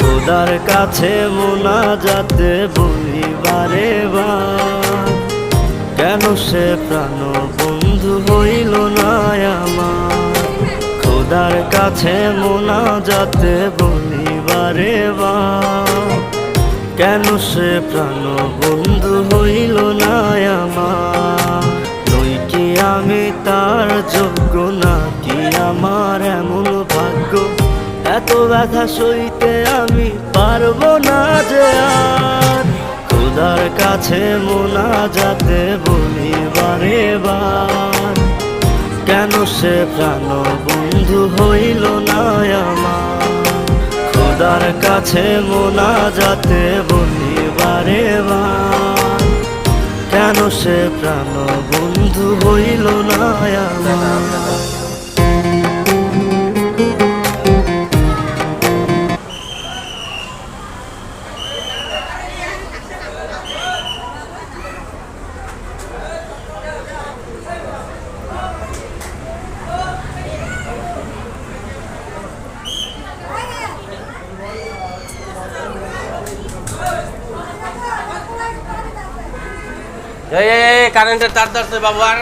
খোদার কাছে মোনাজাতে বলি বারে বার, কেন সে প্রাণ বন্ধু হইল না আমার। খোদার কাছে মোনাজাতে বলি বারে বার, কেন সে প্রাণ বন্ধু হইল না আমার। নই কি আমি তার যোগ্য, নাকি আমার এমন ভাগ্য, এত ব্যথা সইতে আমি পারবো না যে আর। খোদার কাছে মোনাজাতে বলি বারে বার, কেন সে প্রাণ বন্ধু হইল না আমার। খোদার কাছে মোনাজাতে বলি বারে বার, কেন সে প্রাণ বন্ধু হইল না আমার। এই কারেন্টের তার ধরছে বাবু আর